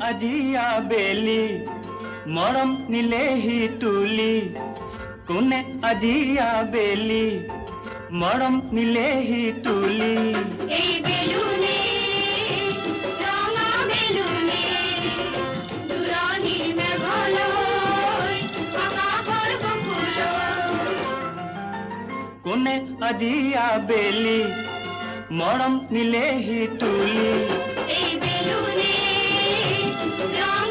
আজিয়া বেলি মৰম নিলেহি তুলি কোনে আজিয়া বেলি মৰম নিলেহি তুলি এই বেলুনে ৰঙা বেলুনে দূৰণিৰ মেঘলৈ আকাশৰ বুকুলৈ কোনে আজিয়া বেলি মৰম নিলেহি তুলি এই বেলুনে ৰঙা